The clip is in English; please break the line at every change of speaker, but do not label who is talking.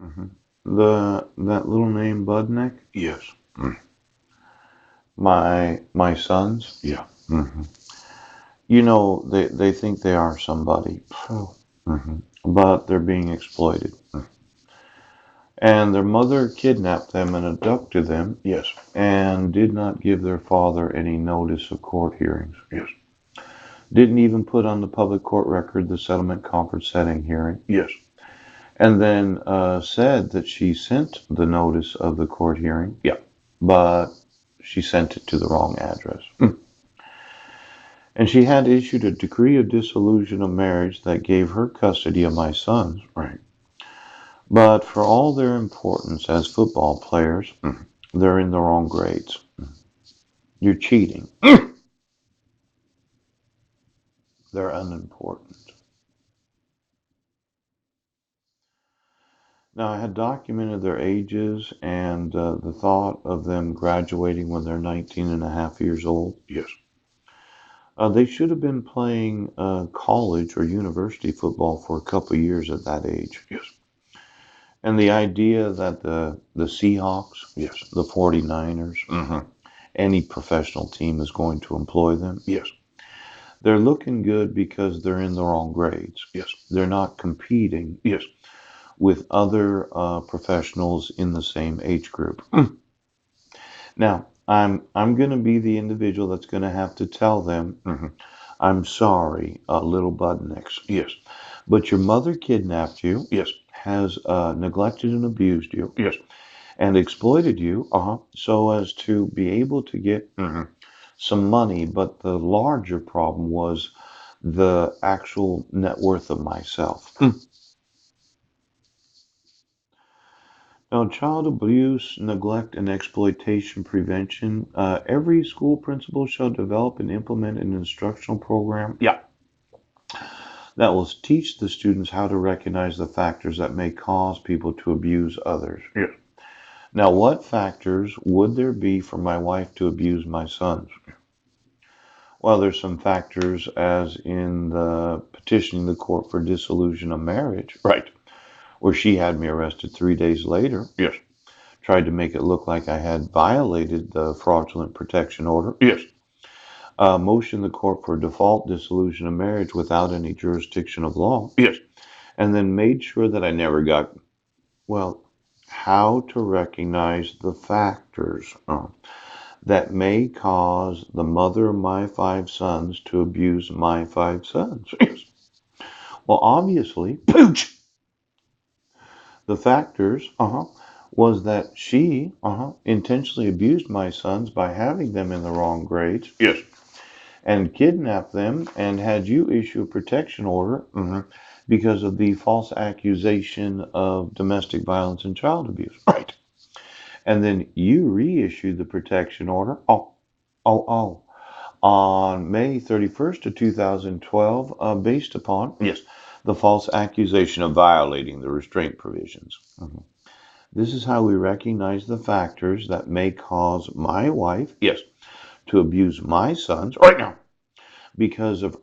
hmm that little name Budnick? Yes. Mm. My sons?
Yeah.
hmm You know, they think they are somebody. hmm But they're being exploited. And their mother kidnapped them and abducted them
Yes.
and did not give their father any notice of court hearings.
Yes.
Didn't even put on the public court record the settlement conference setting hearing.
Yes.
And then said that she sent the notice of the court hearing,
Yeah.
but she sent it to the wrong address. And she had issued a decree of dissolution of marriage that gave her custody of my sons.
Right.
But for all their importance as football players,
Mm.
they're in the wrong grades. You're cheating. They're unimportant. Now, I had documented their ages and the thought of them graduating when they're 19 and a half years old.
Yes.
They should have been playing college or university football for a couple of years at that age.
Yes.
And the idea that the Seahawks,
Yes.
the 49ers,
Mm-hmm.
any professional team is going to employ them.
Yes.
They're looking good because they're in the wrong grades.
Yes.
They're not competing
Yes.
with other professionals in the same age group. Now, I'm going to be the individual that's going to have to tell them,
Mm-hmm.
I'm sorry, little Budnicks,
Yes.
but your mother kidnapped you,
Yes.
has neglected and abused you,
Yes.
and exploited you, so as to be able to get
Mm-hmm.
some money. But the larger problem was the actual net worth of myself. Now, child abuse, neglect, and exploitation prevention. Every school principal shall develop and implement an instructional program
Yeah.
that will teach the students how to recognize the factors that may cause people to abuse others.
Yes.
Now, what factors would there be for my wife to abuse my sons? Well, there's some factors, as in the petitioning the court for dissolution of marriage,
Right.
where she had me arrested 3 days later,
Yes.
tried to make it look like I had violated the fraudulent protection order,
Yes.
motioned the court for default dissolution of marriage without any jurisdiction of law,
Yes.
and then made sure that I never got, well, how to recognize the factors that may cause the mother of my 5 sons to abuse my 5 sons.
Yes.
Well, obviously,
Pooch.
the factors was that she intentionally abused my sons by having them in the wrong grades
Yes.
and kidnapped them and had you issue a protection order
Mm-hmm.
because of the false accusation of domestic violence and child abuse.
Right.
And then you reissued the protection order. Oh, on May 31st of 2012, based upon
Yes.
the false accusation of violating the restraint provisions. This is how we recognize the factors that may cause my wife
Yes.
to abuse my sons
Right now.
because of